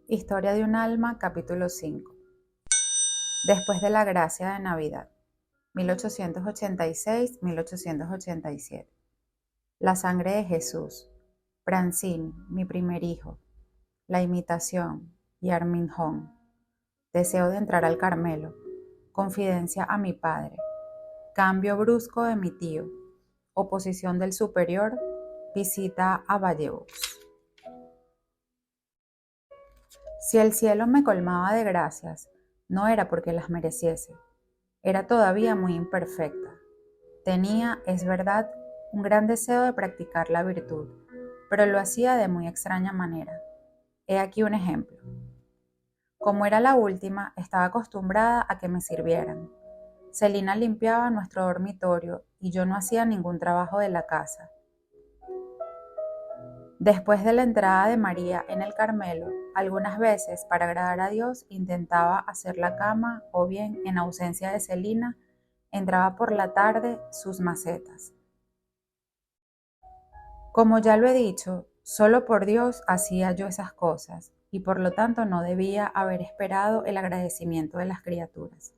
Historia de un alma, capítulo 5. Después de la gracia de Navidad, 1886-1887. La sangre de Jesús, Francine, mi primer hijo, la imitación, Yarmin Hong. Deseo de entrar al Carmelo, confidencia a mi padre, cambio brusco de mi tío, oposición del superior, visita a Vallevaux. Si el cielo me colmaba de gracias, no era porque las mereciese, era todavía muy imperfecta. Tenía, es verdad, un gran deseo de practicar la virtud, pero lo hacía de muy extraña manera. He aquí un ejemplo. Como era la última, estaba acostumbrada a que me sirvieran. Celina limpiaba nuestro dormitorio y yo no hacía ningún trabajo de la casa. Después de la entrada de María en el Carmelo, algunas veces, para agradar a Dios, intentaba hacer la cama o bien, en ausencia de Celina, entraba por la tarde sus macetas. Como ya lo he dicho, solo por Dios hacía yo esas cosas y por lo tanto no debía haber esperado el agradecimiento de las criaturas.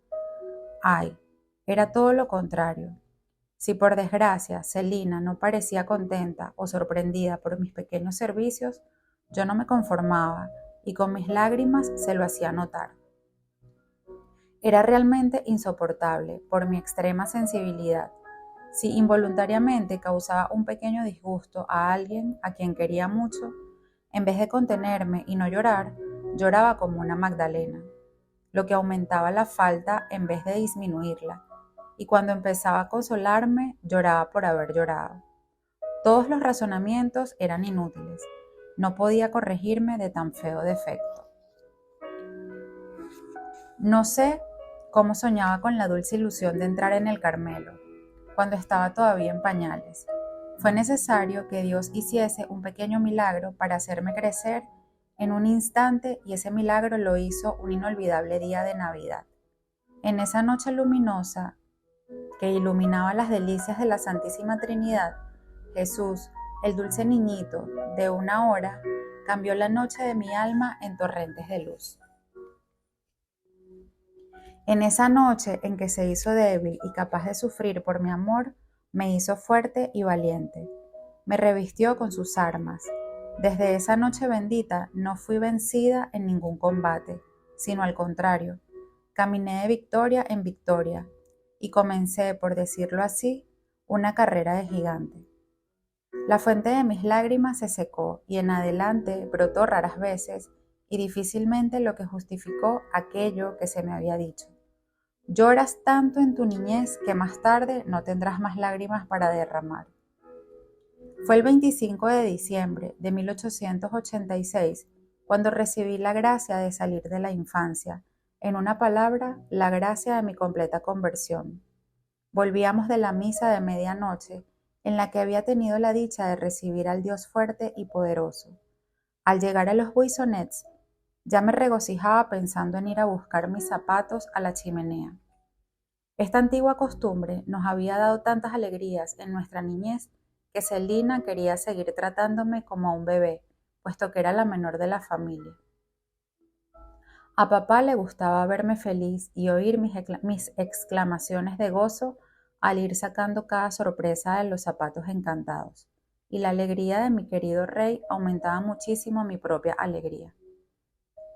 Ay, era todo lo contrario. Si por desgracia Celina no parecía contenta o sorprendida por mis pequeños servicios, yo no me conformaba y con mis lágrimas se lo hacía notar. Era realmente insoportable por mi extrema sensibilidad. Si involuntariamente causaba un pequeño disgusto a alguien a quien quería mucho, en vez de contenerme y no llorar, lloraba como una Magdalena, lo que aumentaba la falta en vez de disminuirla. Y cuando empezaba a consolarme, lloraba por haber llorado. Todos los razonamientos eran inútiles. No podía corregirme de tan feo defecto. No sé cómo soñaba con la dulce ilusión de entrar en el Carmelo, cuando estaba todavía en pañales. Fue necesario que Dios hiciese un pequeño milagro para hacerme crecer en un instante, y ese milagro lo hizo un inolvidable día de Navidad. En esa noche luminosa que iluminaba las delicias de la Santísima Trinidad, Jesús, el dulce niñito de una hora, cambió la noche de mi alma en torrentes de luz. En esa noche en que se hizo débil y capaz de sufrir por mi amor, me hizo fuerte y valiente. Me revistió con sus armas. Desde esa noche bendita no fui vencida en ningún combate, sino al contrario. Caminé de victoria en victoria y comencé, por decirlo así, una carrera de gigante. La fuente de mis lágrimas se secó y en adelante brotó raras veces y difícilmente lo que justificó aquello que se me había dicho. Lloras tanto en tu niñez que más tarde no tendrás más lágrimas para derramar. Fue el 25 de diciembre de 1886 cuando recibí la gracia de salir de la infancia, en una palabra, la gracia de mi completa conversión. Volvíamos de la misa de medianoche, en la que había tenido la dicha de recibir al Dios fuerte y poderoso. Al llegar a los Buissonets, ya me regocijaba pensando en ir a buscar mis zapatos a la chimenea. Esta antigua costumbre nos había dado tantas alegrías en nuestra niñez que Celina quería seguir tratándome como a un bebé, puesto que era la menor de la familia. A papá le gustaba verme feliz y oír mis exclamaciones de gozo al ir sacando cada sorpresa de los zapatos encantados, y la alegría de mi querido rey aumentaba muchísimo mi propia alegría.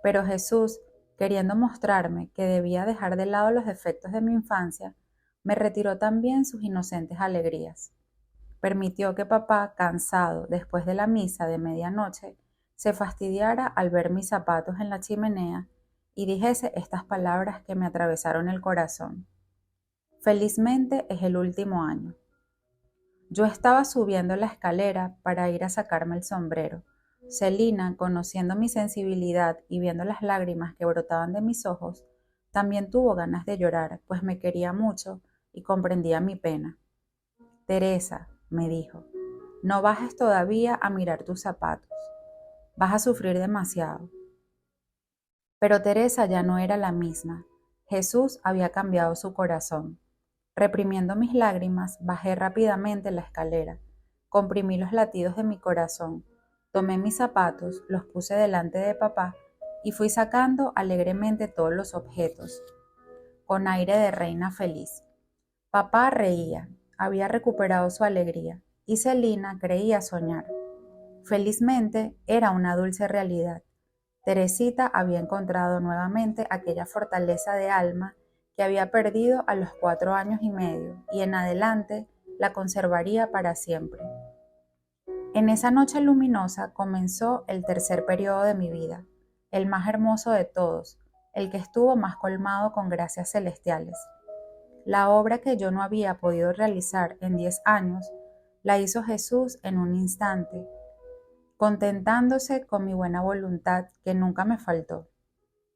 Pero Jesús, queriendo mostrarme que debía dejar de lado los defectos de mi infancia, me retiró también sus inocentes alegrías. Permitió que papá, cansado después de la misa de medianoche, se fastidiara al ver mis zapatos en la chimenea y dijese estas palabras que me atravesaron el corazón. Felizmente es el último año. Yo estaba subiendo la escalera para ir a sacarme el sombrero. Celina, conociendo mi sensibilidad y viendo las lágrimas que brotaban de mis ojos, también tuvo ganas de llorar, pues me quería mucho y comprendía mi pena. Teresa, me dijo, no bajes todavía a mirar tus zapatos. Vas a sufrir demasiado. Pero Teresa ya no era la misma. Jesús había cambiado su corazón. Reprimiendo mis lágrimas, bajé rápidamente la escalera. Comprimí los latidos de mi corazón. Tomé mis zapatos, los puse delante de papá y fui sacando alegremente todos los objetos, con aire de reina feliz. Papá reía, había recuperado su alegría, y Celina creía soñar. Felizmente era una dulce realidad. Teresita había encontrado nuevamente aquella fortaleza de alma que había perdido a los 4 años y medio, y en adelante la conservaría para siempre. En esa noche luminosa comenzó el tercer periodo de mi vida, el más hermoso de todos, el que estuvo más colmado con gracias celestiales. La obra que yo no había podido realizar en 10 años, la hizo Jesús en un instante, contentándose con mi buena voluntad que nunca me faltó.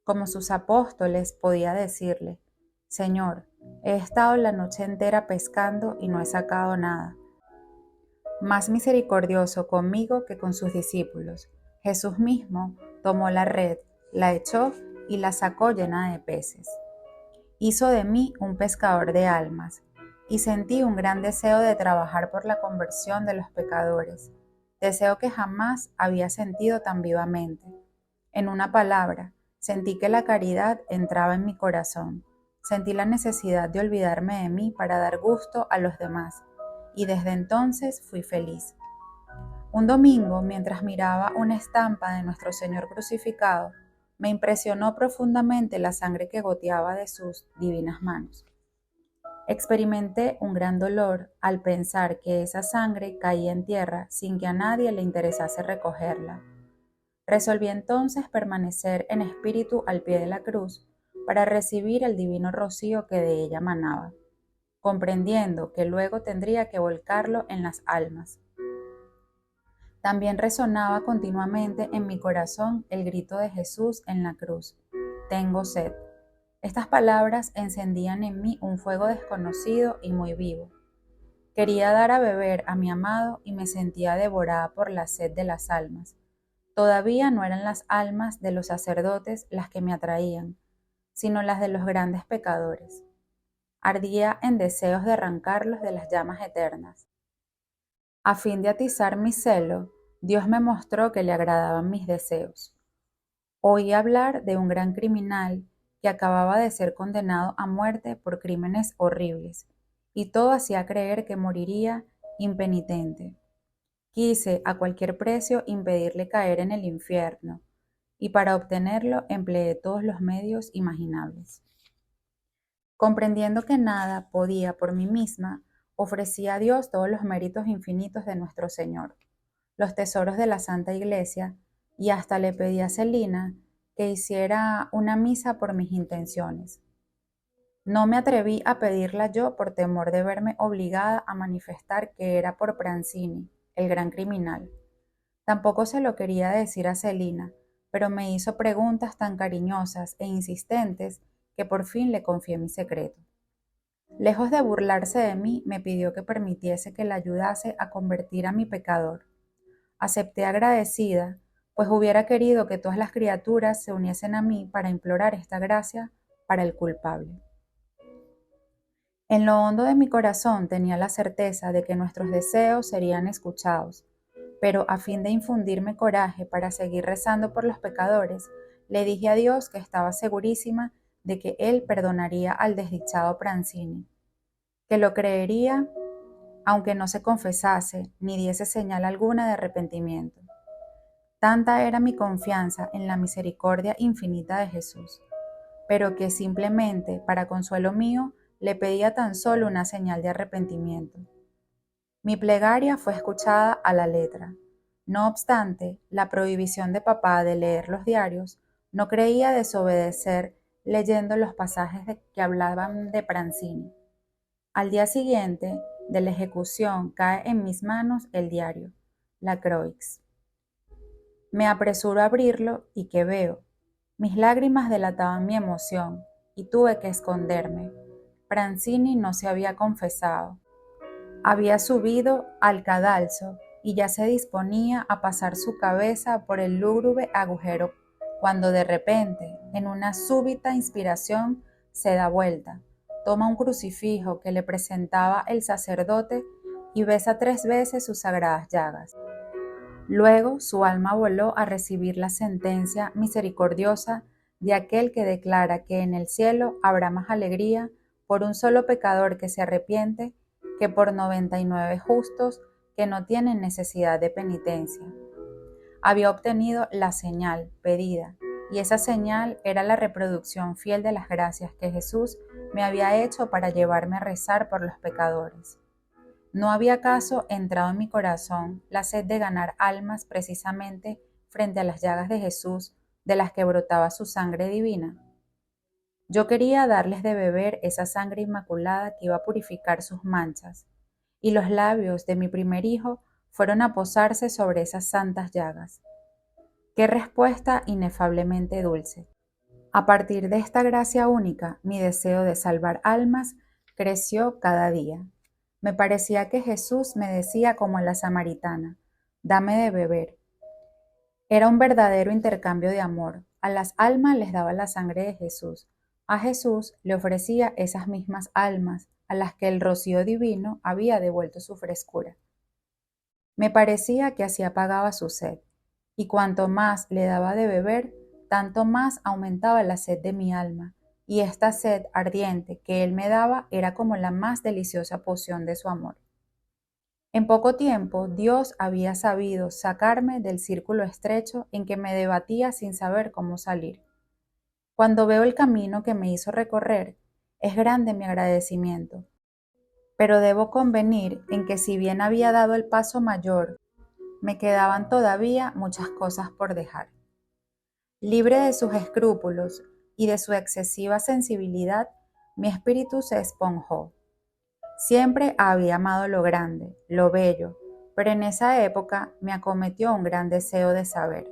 Como sus apóstoles podía decirle, Señor, he estado la noche entera pescando y no he sacado nada. Más misericordioso conmigo que con sus discípulos. Jesús mismo tomó la red, la echó y la sacó llena de peces. Hizo de mí un pescador de almas, y sentí un gran deseo de trabajar por la conversión de los pecadores, deseo que jamás había sentido tan vivamente. En una palabra, sentí que la caridad entraba en mi corazón, sentí la necesidad de olvidarme de mí para dar gusto a los demás, y desde entonces fui feliz. Un domingo, mientras miraba una estampa de nuestro Señor crucificado, me impresionó profundamente la sangre que goteaba de sus divinas manos. Experimenté un gran dolor al pensar que esa sangre caía en tierra sin que a nadie le interesase recogerla. Resolví entonces permanecer en espíritu al pie de la cruz para recibir el divino rocío que de ella manaba, comprendiendo que luego tendría que volcarlo en las almas. También resonaba continuamente en mi corazón el grito de Jesús en la cruz: «Tengo sed». Estas palabras encendían en mí un fuego desconocido y muy vivo. Quería dar a beber a mi amado y me sentía devorada por la sed de las almas. Todavía no eran las almas de los sacerdotes las que me atraían, sino las de los grandes pecadores. Ardía en deseos de arrancarlos de las llamas eternas. A fin de atizar mi celo, Dios me mostró que le agradaban mis deseos. Oí hablar de un gran criminal que acababa de ser condenado a muerte por crímenes horribles, y todo hacía creer que moriría impenitente. Quise a cualquier precio impedirle caer en el infierno, y para obtenerlo empleé todos los medios imaginables. Comprendiendo que nada podía por mí misma, ofrecí a Dios todos los méritos infinitos de nuestro Señor, los tesoros de la Santa Iglesia, y hasta le pedí a Celina que hiciera una misa por mis intenciones. No me atreví a pedirla yo por temor de verme obligada a manifestar que era por Pranzini, el gran criminal. Tampoco se lo quería decir a Celina, pero me hizo preguntas tan cariñosas e insistentes que por fin le confié mi secreto. Lejos de burlarse de mí, me pidió que permitiese que la ayudase a convertir a mi pecador. Acepté agradecida, pues hubiera querido que todas las criaturas se uniesen a mí para implorar esta gracia para el culpable. En lo hondo de mi corazón tenía la certeza de que nuestros deseos serían escuchados, pero a fin de infundirme coraje para seguir rezando por los pecadores, le dije a Dios que estaba segurísima de que Él perdonaría al desdichado Pranzini, que lo creería aunque no se confesase ni diese señal alguna de arrepentimiento. Tanta era mi confianza en la misericordia infinita de Jesús, pero que simplemente, para consuelo mío, le pedía tan solo una señal de arrepentimiento. Mi plegaria fue escuchada a la letra. No obstante, la prohibición de papá de leer los diarios no creía desobedecer leyendo los pasajes que hablaban de Pranzini. Al día siguiente de la ejecución cae en mis manos el diario, la Croix. Me apresuro a abrirlo y ¿qué veo? Mis lágrimas delataban mi emoción y tuve que esconderme. Pranzini no se había confesado. Había subido al cadalso y ya se disponía a pasar su cabeza por el lúgubre agujero cuando de repente, en una súbita inspiración, se da vuelta, toma un crucifijo que le presentaba el sacerdote y besa 3 veces sus sagradas llagas. Luego su alma voló a recibir la sentencia misericordiosa de aquel que declara que en el cielo habrá más alegría por un solo pecador que se arrepiente que por 99 justos que no tienen necesidad de penitencia. Había obtenido la señal pedida, y esa señal era la reproducción fiel de las gracias que Jesús me había hecho para llevarme a rezar por los pecadores. ¿No había acaso entrado en mi corazón la sed de ganar almas precisamente frente a las llagas de Jesús, de las que brotaba su sangre divina? Yo quería darles de beber esa sangre inmaculada que iba a purificar sus manchas, y los labios de mi primer hijo fueron a posarse sobre esas santas llagas. ¡Qué respuesta inefablemente dulce! A partir de esta gracia única, mi deseo de salvar almas creció cada día. Me parecía que Jesús me decía como la samaritana, dame de beber. Era un verdadero intercambio de amor. A las almas les daba la sangre de Jesús. A Jesús le ofrecía esas mismas almas a las que el rocío divino había devuelto su frescura. Me parecía que así apagaba su sed, y cuanto más le daba de beber, tanto más aumentaba la sed de mi alma, y esta sed ardiente que él me daba era como la más deliciosa poción de su amor. En poco tiempo, Dios había sabido sacarme del círculo estrecho en que me debatía sin saber cómo salir. Cuando veo el camino que me hizo recorrer, es grande mi agradecimiento, pero debo convenir en que si bien había dado el paso mayor, me quedaban todavía muchas cosas por dejar. Libre de sus escrúpulos y de su excesiva sensibilidad, mi espíritu se esponjó. Siempre había amado lo grande, lo bello, pero en esa época me acometió un gran deseo de saber.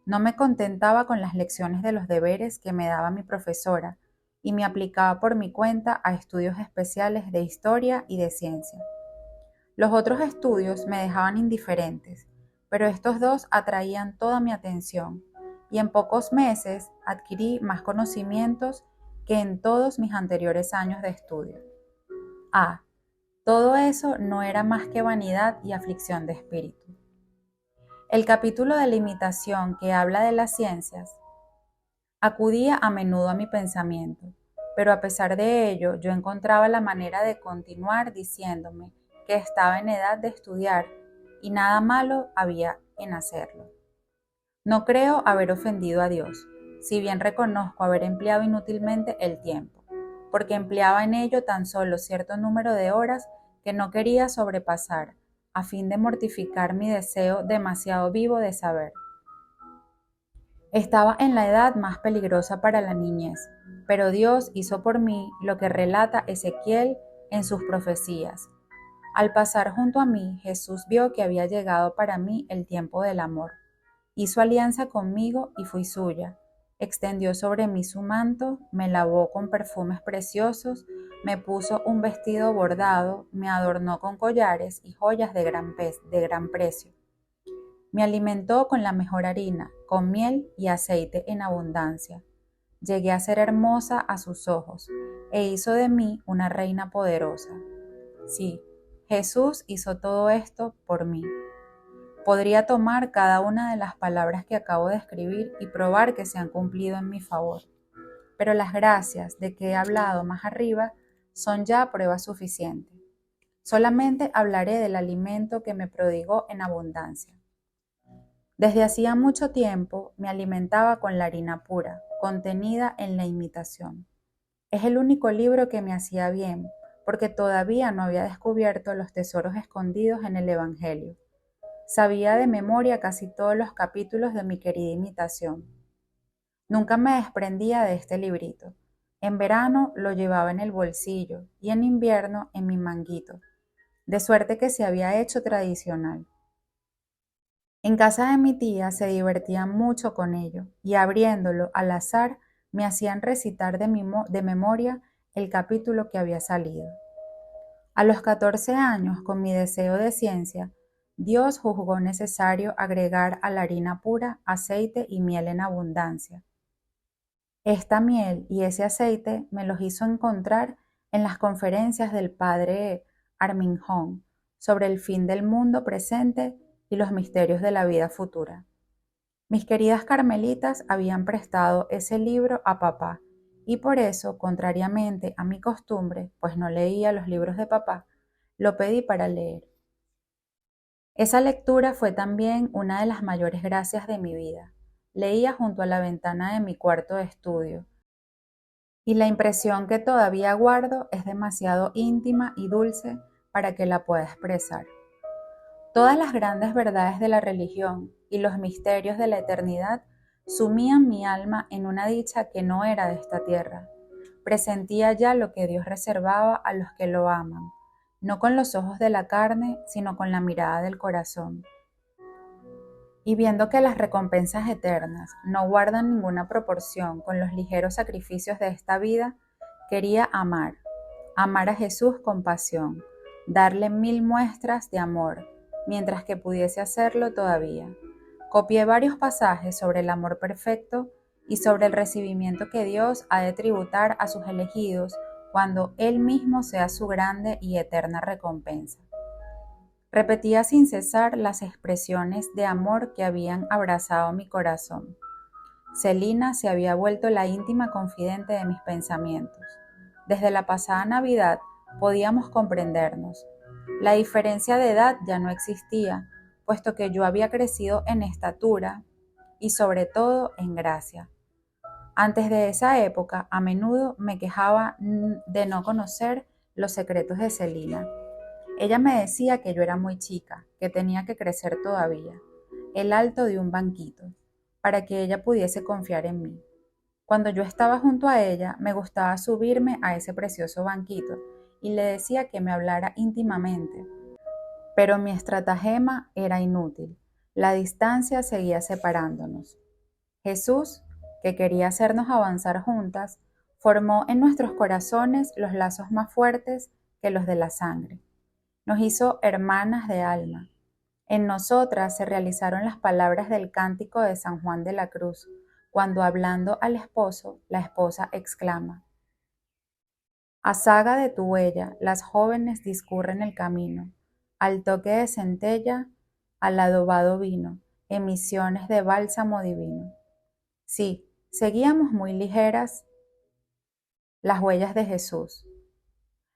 No me contentaba con las lecciones de los deberes que me daba mi profesora y me aplicaba por mi cuenta a estudios especiales de historia y de ciencia. Los otros estudios me dejaban indiferentes, pero estos dos atraían toda mi atención y en pocos meses adquirí más conocimientos que en todos mis anteriores años de estudio. Todo eso no era más que vanidad y aflicción de espíritu. El capítulo de la imitación que habla de las ciencias acudía a menudo a mi pensamiento, pero a pesar de ello yo encontraba la manera de continuar diciéndome que estaba en edad de estudiar y nada malo había en hacerlo. No creo haber ofendido a Dios, si bien reconozco haber empleado inútilmente el tiempo, porque empleaba en ello tan solo cierto número de horas que no quería sobrepasar, a fin de mortificar mi deseo demasiado vivo de saber. Estaba en la edad más peligrosa para la niñez, pero Dios hizo por mí lo que relata Ezequiel en sus profecías. Al pasar junto a mí, Jesús vio que había llegado para mí el tiempo del amor. Hizo alianza conmigo y fui suya. Extendió sobre mí su manto, me lavó con perfumes preciosos, me puso un vestido bordado, me adornó con collares y joyas de gran precio. Me alimentó con la mejor harina, con miel y aceite en abundancia. Llegué a ser hermosa a sus ojos, e hizo de mí una reina poderosa. Sí, Jesús hizo todo esto por mí. Podría tomar cada una de las palabras que acabo de escribir y probar que se han cumplido en mi favor. Pero las gracias de que he hablado más arriba son ya prueba suficiente. Solamente hablaré del alimento que me prodigó en abundancia. Desde hacía mucho tiempo me alimentaba con la harina pura, contenida en la imitación. Es el único libro que me hacía bien, porque todavía no había descubierto los tesoros escondidos en el Evangelio. Sabía de memoria casi todos los capítulos de mi querida imitación. Nunca me desprendía de este librito. En verano lo llevaba en el bolsillo y en invierno en mi manguito, de suerte que se había hecho tradicional. En casa de mi tía se divertían mucho con ello y abriéndolo al azar me hacían recitar de memoria el capítulo que había salido. A los 14 años, con mi deseo de ciencia, Dios juzgó necesario agregar a la harina pura aceite y miel en abundancia. Esta miel y ese aceite me los hizo encontrar en las conferencias del padre Arminjon sobre el fin del mundo presente y los misterios de la vida futura. Mis queridas carmelitas habían prestado ese libro a papá y por eso, contrariamente a mi costumbre, pues no leía los libros de papá, lo pedí para leer. Esa lectura fue también una de las mayores gracias de mi vida. Leía junto a la ventana de mi cuarto de estudio y la impresión que todavía guardo es demasiado íntima y dulce para que la pueda expresar. Todas las grandes verdades de la religión y los misterios de la eternidad sumían mi alma en una dicha que no era de esta tierra. Presentía ya lo que Dios reservaba a los que lo aman, no con los ojos de la carne, sino con la mirada del corazón. Y viendo que las recompensas eternas no guardan ninguna proporción con los ligeros sacrificios de esta vida, quería amar a Jesús con pasión, darle 1000 muestras de amor, mientras que pudiese hacerlo todavía. Copié varios pasajes sobre el amor perfecto y sobre el recibimiento que Dios ha de tributar a sus elegidos cuando Él mismo sea su grande y eterna recompensa. Repetía sin cesar las expresiones de amor que habían abrazado mi corazón. Celina se había vuelto la íntima confidente de mis pensamientos. Desde la pasada Navidad podíamos comprendernos. La diferencia de edad ya no existía, puesto que yo había crecido en estatura y sobre todo en gracia. Antes de esa época, a menudo me quejaba de no conocer los secretos de Celina. Ella me decía que yo era muy chica, que tenía que crecer todavía, el alto de un banquito, para que ella pudiese confiar en mí. Cuando yo estaba junto a ella, me gustaba subirme a ese precioso banquito y le decía que me hablara íntimamente. Pero mi estratagema era inútil. La distancia seguía separándonos. Jesús, que quería hacernos avanzar juntas, formó en nuestros corazones los lazos más fuertes que los de la sangre. Nos hizo hermanas de alma. En nosotras se realizaron las palabras del cántico de San Juan de la Cruz, cuando hablando al esposo, la esposa exclama: a saga de tu huella, las jóvenes discurren el camino, al toque de centella, al adobado vino, emisiones de bálsamo divino. Sí, seguíamos muy ligeras las huellas de Jesús,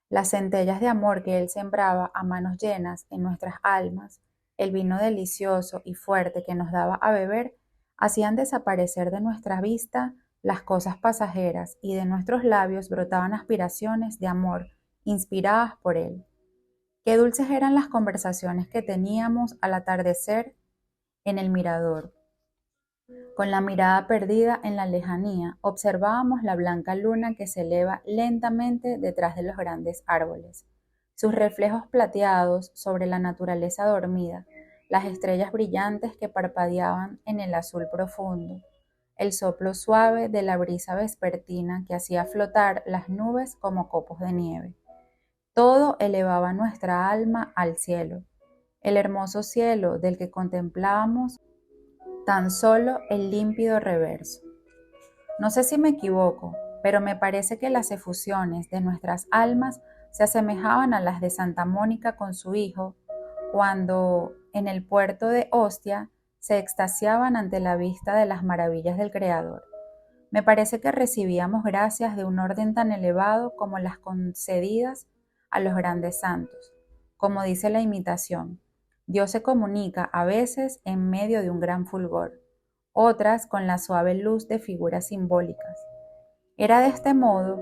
las centellas de amor que Él sembraba a manos llenas en nuestras almas, el vino delicioso y fuerte que nos daba a beber, hacían desaparecer de nuestra vista las cosas pasajeras y de nuestros labios brotaban aspiraciones de amor inspiradas por Él. Qué dulces eran las conversaciones que teníamos al atardecer en el mirador. Con la mirada perdida en la lejanía, observábamos la blanca luna que se eleva lentamente detrás de los grandes árboles. Sus reflejos plateados sobre la naturaleza dormida, las estrellas brillantes que parpadeaban en el azul profundo, el soplo suave de la brisa vespertina que hacía flotar las nubes como copos de nieve. Todo elevaba nuestra alma al cielo, el hermoso cielo del que contemplábamos tan solo el límpido reverso. No sé si me equivoco, pero me parece que las efusiones de nuestras almas se asemejaban a las de Santa Mónica con su hijo, cuando en el puerto de Ostia se extasiaban ante la vista de las maravillas del Creador. Me parece que recibíamos gracias de un orden tan elevado como las concedidas a los grandes santos. Como dice la imitación, Dios se comunica a veces en medio de un gran fulgor, otras con la suave luz de figuras simbólicas. Era de este modo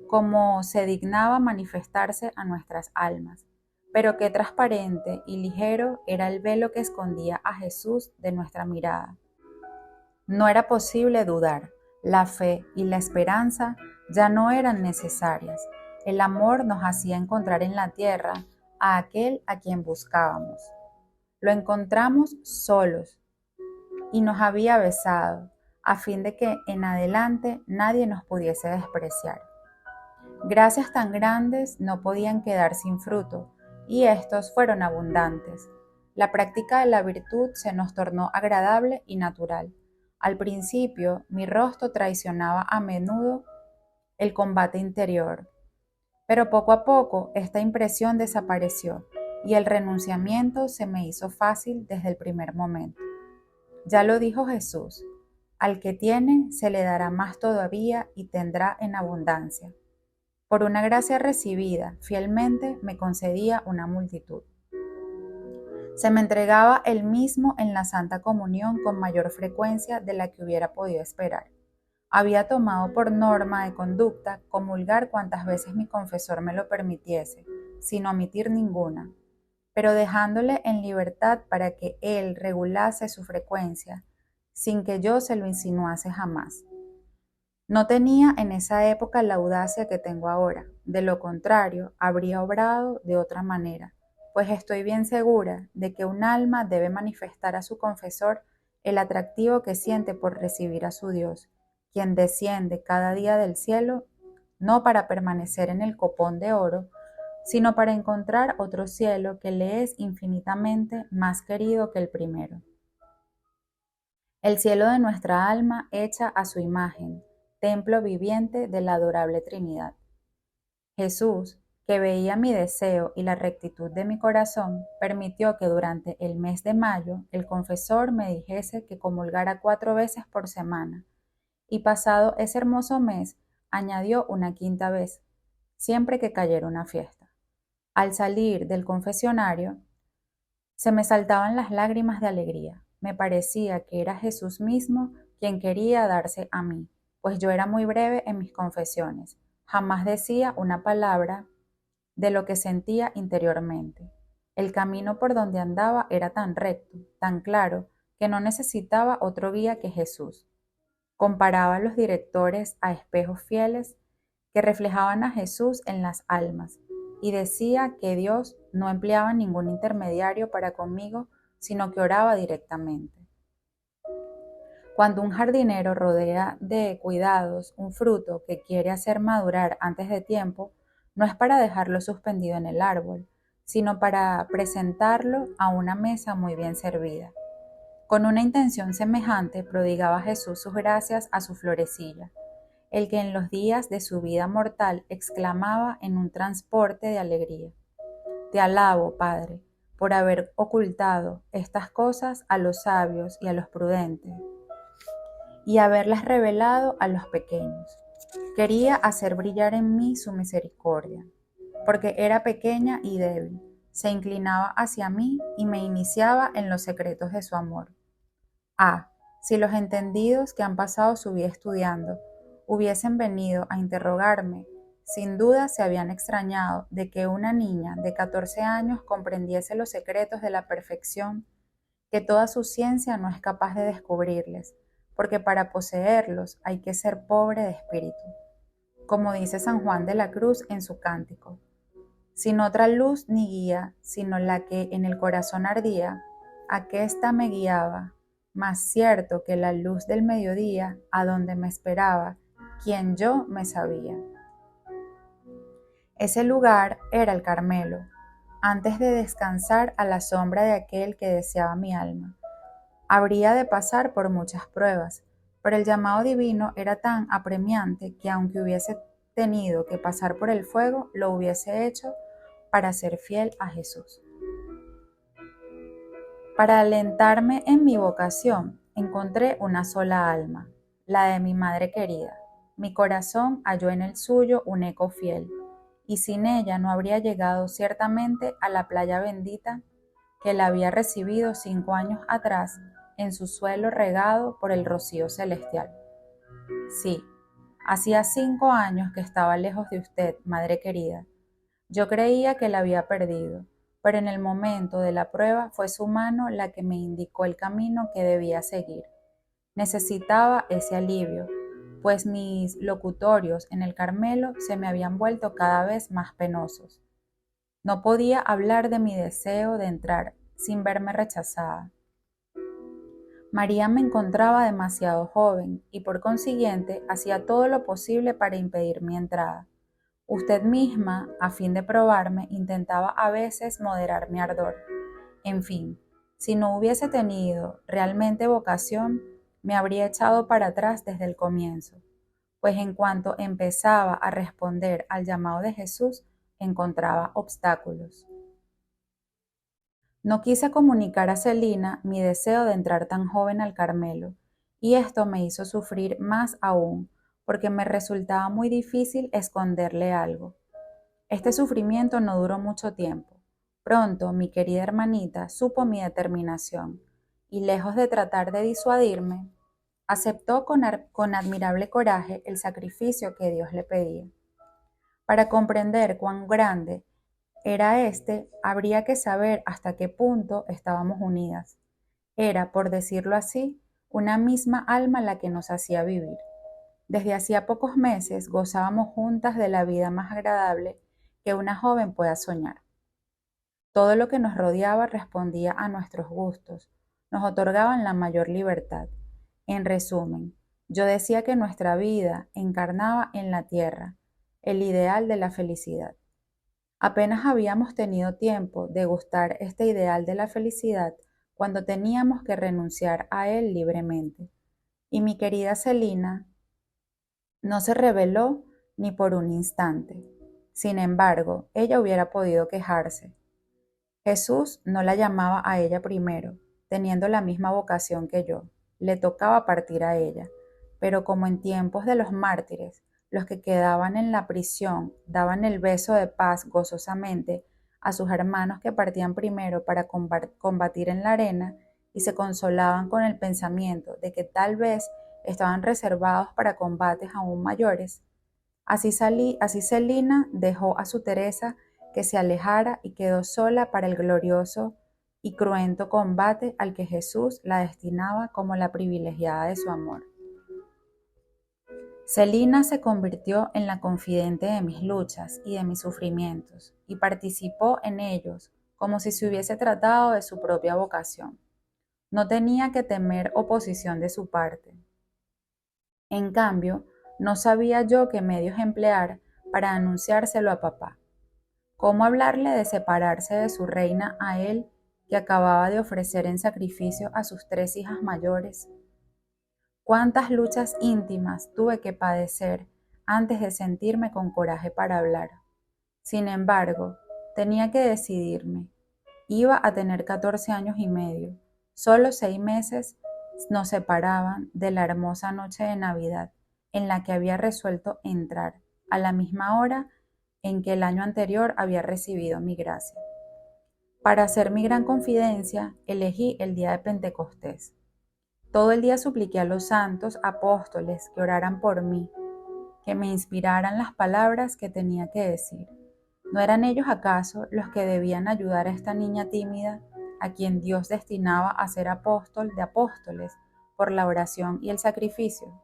como se dignaba manifestarse a nuestras almas, pero qué transparente y ligero era el velo que escondía a Jesús de nuestra mirada. No era posible dudar, la fe y la esperanza ya no eran necesarias. El amor nos hacía encontrar en la tierra a aquel a quien buscábamos. Lo encontramos solos y nos había besado, a fin de que en adelante nadie nos pudiese despreciar. Gracias tan grandes no podían quedar sin fruto, y estos fueron abundantes. La práctica de la virtud se nos tornó agradable y natural. Al principio, mi rostro traicionaba a menudo el combate interior, pero poco a poco esta impresión desapareció y el renunciamiento se me hizo fácil desde el primer momento. Ya lo dijo Jesús, al que tiene se le dará más todavía y tendrá en abundancia. Por una gracia recibida, fielmente me concedía una multitud. Se me entregaba él mismo en la Santa Comunión con mayor frecuencia de la que hubiera podido esperar. Había tomado por norma de conducta comulgar cuantas veces mi confesor me lo permitiese, sin omitir ninguna, pero dejándole en libertad para que él regulase su frecuencia, sin que yo se lo insinuase jamás. No tenía en esa época la audacia que tengo ahora, de lo contrario, habría obrado de otra manera, pues estoy bien segura de que un alma debe manifestar a su confesor el atractivo que siente por recibir a su Dios, quien desciende cada día del cielo, no para permanecer en el copón de oro, sino para encontrar otro cielo que le es infinitamente más querido que el primero. El cielo de nuestra alma hecha a su imagen, templo viviente de la adorable Trinidad. Jesús, que veía mi deseo y la rectitud de mi corazón, permitió que durante el mes de mayo el confesor me dijese que comulgara 4 veces por semana, y pasado ese hermoso mes añadió una 5ª vez, siempre que cayera una fiesta. Al salir del confesionario, se me saltaban las lágrimas de alegría. Me parecía que era Jesús mismo quien quería darse a mí, pues yo era muy breve en mis confesiones. Jamás decía una palabra de lo que sentía interiormente. El camino por donde andaba era tan recto, tan claro, que no necesitaba otro guía que Jesús. Comparaba a los directores a espejos fieles que reflejaban a Jesús en las almas, y decía que Dios no empleaba ningún intermediario para conmigo, sino que oraba directamente. Cuando un jardinero rodea de cuidados un fruto que quiere hacer madurar antes de tiempo, no es para dejarlo suspendido en el árbol, sino para presentarlo a una mesa muy bien servida. Con una intención semejante prodigaba Jesús sus gracias a su florecilla, el que en los días de su vida mortal exclamaba en un transporte de alegría: Te alabo, Padre, por haber ocultado estas cosas a los sabios y a los prudentes, y haberlas revelado a los pequeños. Quería hacer brillar en mí su misericordia, porque era pequeña y débil. Se inclinaba hacia mí y me iniciaba en los secretos de su amor. Si los entendidos que han pasado su vida estudiando hubiesen venido a interrogarme, sin duda se habían extrañado de que una niña de 14 años comprendiese los secretos de la perfección que toda su ciencia no es capaz de descubrirles, porque para poseerlos hay que ser pobre de espíritu. Como dice San Juan de la Cruz en su cántico: sin otra luz ni guía, sino la que en el corazón ardía, aquesta me guiaba, más cierto que la luz del mediodía, a donde me esperaba, quien yo me sabía. Ese lugar era el Carmelo, antes de descansar a la sombra de aquel que deseaba mi alma. Habría de pasar por muchas pruebas, pero el llamado divino era tan apremiante que aunque hubiese tenido que pasar por el fuego, lo hubiese hecho para ser fiel a Jesús. Para alentarme en mi vocación, encontré una sola alma, la de mi madre querida. Mi corazón halló en el suyo un eco fiel, y sin ella no habría llegado ciertamente a la playa bendita que la había recibido 5 años atrás en su suelo regado por el rocío celestial. Sí, hacía 5 años que estaba lejos de usted, madre querida. Yo creía que la había perdido, pero en el momento de la prueba fue su mano la que me indicó el camino que debía seguir. Necesitaba ese alivio, pues mis locutorios en el Carmelo se me habían vuelto cada vez más penosos. No podía hablar de mi deseo de entrar sin verme rechazada. María me encontraba demasiado joven y por consiguiente hacía todo lo posible para impedir mi entrada. Usted misma, a fin de probarme, intentaba a veces moderar mi ardor. En fin, si no hubiese tenido realmente vocación, me habría echado para atrás desde el comienzo, pues en cuanto empezaba a responder al llamado de Jesús, encontraba obstáculos. No quise comunicar a Celina mi deseo de entrar tan joven al Carmelo, y esto me hizo sufrir más aún, porque me resultaba muy difícil esconderle algo. Este sufrimiento no duró mucho tiempo. Pronto mi querida hermanita supo mi determinación, y lejos de tratar de disuadirme, aceptó con admirable coraje el sacrificio que Dios le pedía. Para comprender cuán grande era este, habría que saber hasta qué punto estábamos unidas. Era, por decirlo así, una misma alma la que nos hacía vivir. Desde hacía pocos meses gozábamos juntas de la vida más agradable que una joven pueda soñar. Todo lo que nos rodeaba respondía a nuestros gustos, nos otorgaban la mayor libertad. En resumen, yo decía que nuestra vida encarnaba en la tierra el ideal de la felicidad. Apenas habíamos tenido tiempo de gustar este ideal de la felicidad cuando teníamos que renunciar a él libremente. Y mi querida Celina no se rebeló ni por un instante. Sin embargo, ella hubiera podido quejarse. Jesús no la llamaba a ella primero, teniendo la misma vocación que yo. Le tocaba partir a ella. Pero como en tiempos de los mártires, los que quedaban en la prisión daban el beso de paz gozosamente a sus hermanos que partían primero para combatir en la arena y se consolaban con el pensamiento de que tal vez estaban reservados para combates aún mayores. Así Celina dejó a su Teresa que se alejara y quedó sola para el glorioso y cruento combate al que Jesús la destinaba como la privilegiada de su amor. Celina se convirtió en la confidente de mis luchas y de mis sufrimientos, y participó en ellos como si se hubiese tratado de su propia vocación. No tenía que temer oposición de su parte. En cambio, no sabía yo qué medios emplear para anunciárselo a papá. ¿Cómo hablarle de separarse de su reina a él, que acababa de ofrecer en sacrificio a sus 3 hijas mayores? Cuántas luchas íntimas tuve que padecer antes de sentirme con coraje para hablar. Sin embargo, tenía que decidirme. Iba a tener 14 años y medio. Solo 6 meses nos separaban de la hermosa noche de Navidad, en la que había resuelto entrar, a la misma hora en que el año anterior había recibido mi gracia. Para hacer mi gran confidencia, elegí el día de Pentecostés. Todo el día supliqué a los santos apóstoles que oraran por mí, que me inspiraran las palabras que tenía que decir. ¿No eran ellos acaso los que debían ayudar a esta niña tímida, a quien Dios destinaba a ser apóstol de apóstoles por la oración y el sacrificio?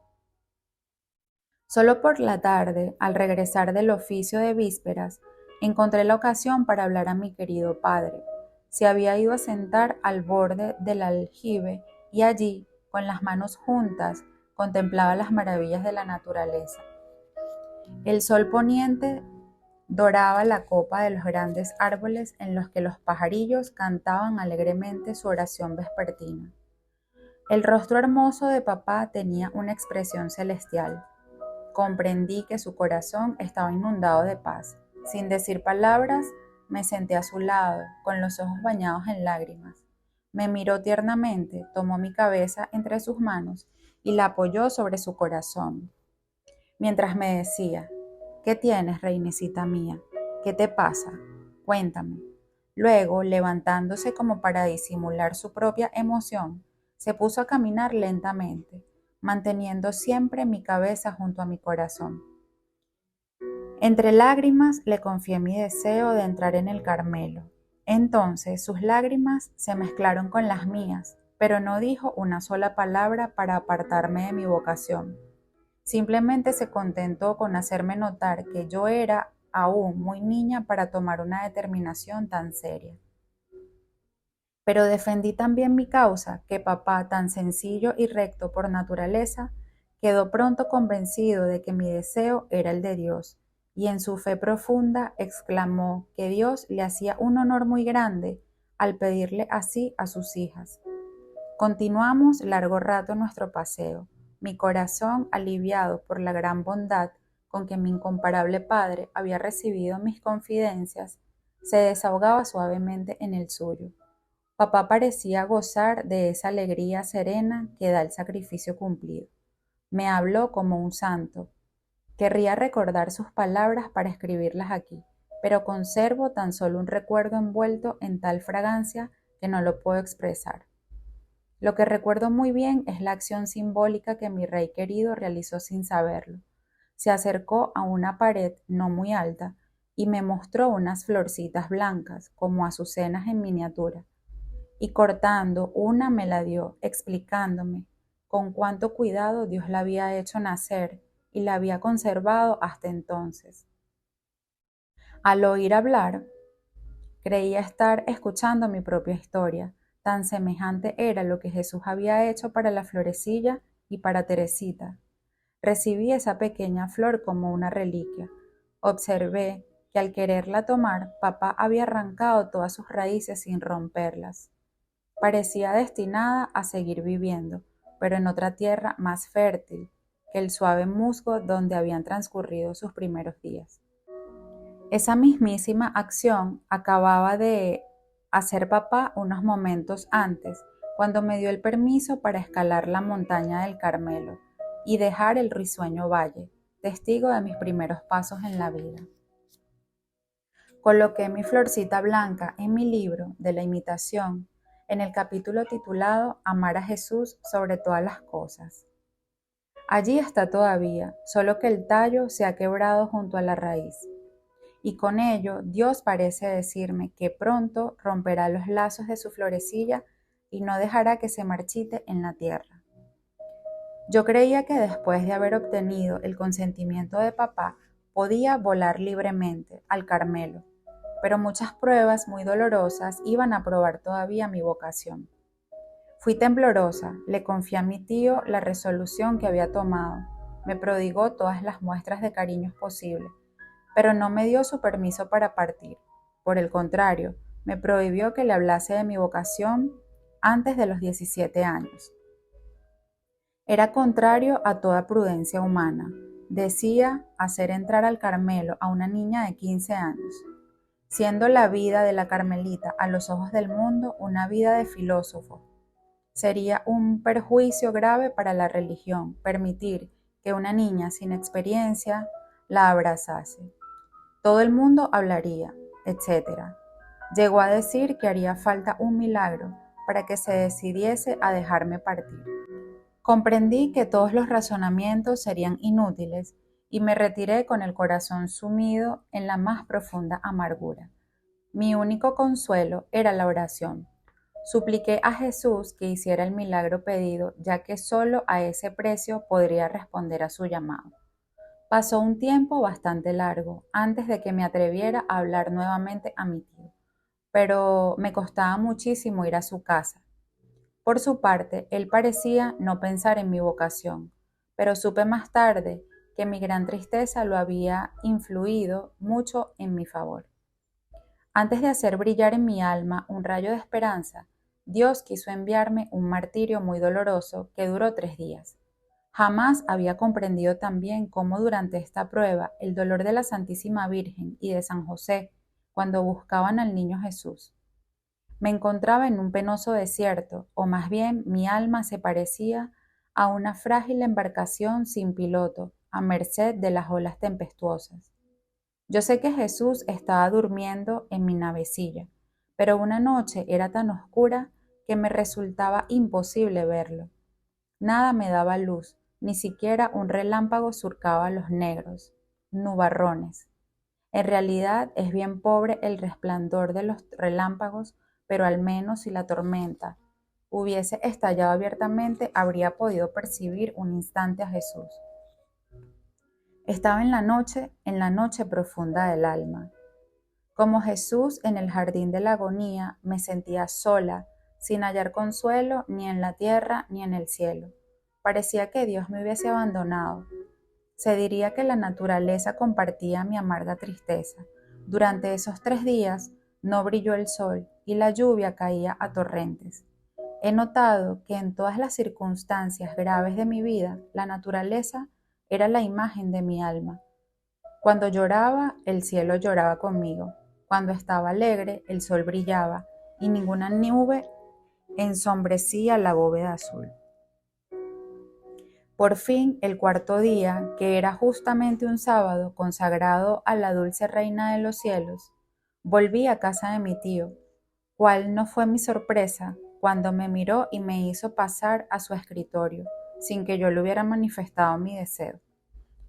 Solo por la tarde, al regresar del oficio de vísperas, encontré la ocasión para hablar a mi querido padre. Se había ido a sentar al borde del aljibe y allí, con las manos juntas, contemplaba las maravillas de la naturaleza. El sol poniente doraba la copa de los grandes árboles en los que los pajarillos cantaban alegremente su oración vespertina. El rostro hermoso de papá tenía una expresión celestial. Comprendí que su corazón estaba inundado de paz. Sin decir palabras, me senté a su lado, con los ojos bañados en lágrimas. Me miró tiernamente, tomó mi cabeza entre sus manos y la apoyó sobre su corazón, mientras me decía: ¿qué tienes, reinecita mía? ¿Qué te pasa? Cuéntame. Luego, levantándose como para disimular su propia emoción, se puso a caminar lentamente, manteniendo siempre mi cabeza junto a mi corazón. Entre lágrimas le confié mi deseo de entrar en el Carmelo. Entonces sus lágrimas se mezclaron con las mías, pero no dijo una sola palabra para apartarme de mi vocación. Simplemente se contentó con hacerme notar que yo era aún muy niña para tomar una determinación tan seria. Pero defendí también mi causa, que papá, tan sencillo y recto por naturaleza, quedó pronto convencido de que mi deseo era el de Dios, y en su fe profunda exclamó que Dios le hacía un honor muy grande al pedirle así a sus hijas. Continuamos largo rato nuestro paseo, mi corazón aliviado por la gran bondad con que mi incomparable padre había recibido mis confidencias, se desahogaba suavemente en el suyo. Papá parecía gozar de esa alegría serena que da el sacrificio cumplido. Me habló como un santo. Querría recordar sus palabras para escribirlas aquí, pero conservo tan solo un recuerdo envuelto en tal fragancia que no lo puedo expresar. Lo que recuerdo muy bien es la acción simbólica que mi rey querido realizó sin saberlo. Se acercó a una pared no muy alta y me mostró unas florcitas blancas, como azucenas en miniatura, y cortando una me la dio, explicándome con cuánto cuidado Dios la había hecho nacer y la había conservado hasta entonces. Al oír hablar, creía estar escuchando mi propia historia, tan semejante era lo que Jesús había hecho para la florecilla y para Teresita. Recibí esa pequeña flor como una reliquia. Observé que al quererla tomar, papá había arrancado todas sus raíces sin romperlas. Parecía destinada a seguir viviendo, pero en otra tierra más fértil que el suave musgo donde habían transcurrido sus primeros días. Esa mismísima acción acababa de hacer papá unos momentos antes, cuando me dio el permiso para escalar la montaña del Carmelo y dejar el risueño valle, testigo de mis primeros pasos en la vida. Coloqué mi florcita blanca en mi libro de la imitación, en el capítulo titulado Amar a Jesús sobre todas las cosas. Allí está todavía, solo que el tallo se ha quebrado junto a la raíz. Y con ello Dios parece decirme que pronto romperá los lazos de su florecilla y no dejará que se marchite en la tierra. Yo creía que después de haber obtenido el consentimiento de papá, podía volar libremente al Carmelo, pero muchas pruebas muy dolorosas iban a probar todavía mi vocación. Fui temblorosa, le confié a mi tío la resolución que había tomado, me prodigó todas las muestras de cariños posibles, pero no me dio su permiso para partir. Por el contrario, me prohibió que le hablase de mi vocación antes de los 17 años. Era contrario a toda prudencia humana. Decía hacer entrar al Carmelo a una niña de 15 años, siendo la vida de la Carmelita a los ojos del mundo una vida de filósofo. Sería un perjuicio grave para la religión permitir que una niña sin experiencia la abrazase. Todo el mundo hablaría, etc. Llegó a decir que haría falta un milagro para que se decidiese a dejarme partir. Comprendí que todos los razonamientos serían inútiles y me retiré con el corazón sumido en la más profunda amargura. Mi único consuelo era la oración. Supliqué a Jesús que hiciera el milagro pedido, ya que solo a ese precio podría responder a su llamado. Pasó un tiempo bastante largo antes de que me atreviera a hablar nuevamente a mi tío, pero me costaba muchísimo ir a su casa. Por su parte, él parecía no pensar en mi vocación, pero supe más tarde que mi gran tristeza lo había influido mucho en mi favor. Antes de hacer brillar en mi alma un rayo de esperanza, Dios quiso enviarme un martirio muy doloroso que duró 3 días. Jamás había comprendido también cómo durante esta prueba el dolor de la Santísima Virgen y de San José, cuando buscaban al niño Jesús. Me encontraba en un penoso desierto, o más bien mi alma se parecía a una frágil embarcación sin piloto, a merced de las olas tempestuosas. Yo sé que Jesús estaba durmiendo en mi navecilla, pero una noche era tan oscura que me resultaba imposible verlo. Nada me daba luz, ni siquiera un relámpago surcaba los negros nubarrones. En realidad es bien pobre el resplandor de los relámpagos, pero al menos si la tormenta hubiese estallado abiertamente, habría podido percibir un instante a Jesús. Estaba en la noche profunda del alma. Como Jesús en el jardín de la agonía, me sentía sola, sin hallar consuelo ni en la tierra ni en el cielo. Parecía que Dios me hubiese abandonado. Se diría que la naturaleza compartía mi amarga tristeza. Durante esos 3 días no brilló el sol y la lluvia caía a torrentes. He notado que en todas las circunstancias graves de mi vida, la naturaleza era la imagen de mi alma. Cuando lloraba, el cielo lloraba conmigo. Cuando estaba alegre, el sol brillaba. y ninguna nube ensombrecía la bóveda azul. Por fin, el cuarto día, que era justamente un sábado consagrado a la dulce Reina de los Cielos, volví a casa de mi tío. ¿Cuál no fue mi sorpresa cuando me miró y me hizo pasar a su escritorio, sin que yo le hubiera manifestado mi deseo?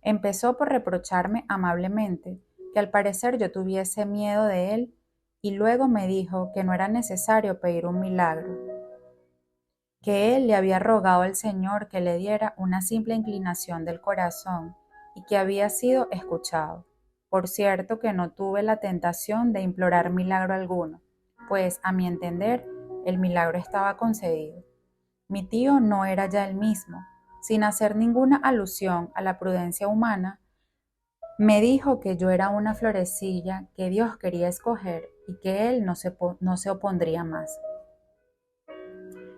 Empezó por reprocharme amablemente que al parecer yo tuviese miedo de él y luego me dijo que no era necesario pedir un milagro, que él le había rogado al Señor que le diera una simple inclinación del corazón y que había sido escuchado. Por cierto que no tuve la tentación de implorar milagro alguno, pues a mi entender el milagro estaba concedido. Mi tío no era ya el mismo. Sin hacer ninguna alusión a la prudencia humana, me dijo que yo era una florecilla que Dios quería escoger y que él no se opondría más.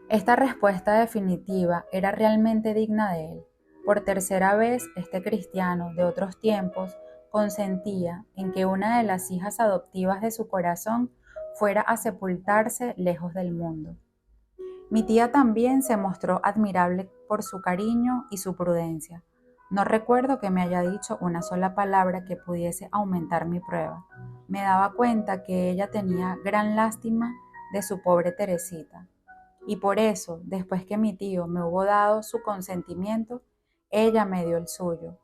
Esta respuesta definitiva era realmente digna de él. Por tercera vez, este cristiano de otros tiempos consentía en que una de las hijas adoptivas de su corazón fuera a sepultarse lejos del mundo. Mi tía también se mostró admirable por su cariño y su prudencia. No recuerdo que me haya dicho una sola palabra que pudiese aumentar mi prueba. Me daba cuenta que ella tenía gran lástima de su pobre Teresita. Y por eso, después que mi tío me hubo dado su consentimiento, ella me dio el suyo,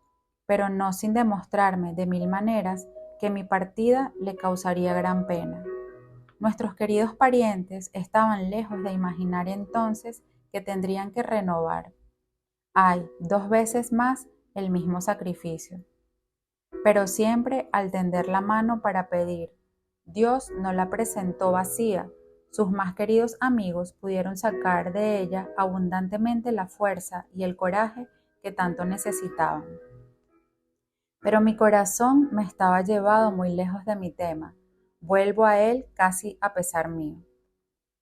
pero no sin demostrarme de mil maneras que mi partida le causaría gran pena. Nuestros queridos parientes estaban lejos de imaginar entonces que tendrían que renovar, dos veces más el mismo sacrificio. Pero siempre al tender la mano para pedir, Dios no la presentó vacía. Sus más queridos amigos pudieron sacar de ella abundantemente la fuerza y el coraje que tanto necesitaban. Pero mi corazón me estaba llevado muy lejos de mi tema. Vuelvo a él casi a pesar mío.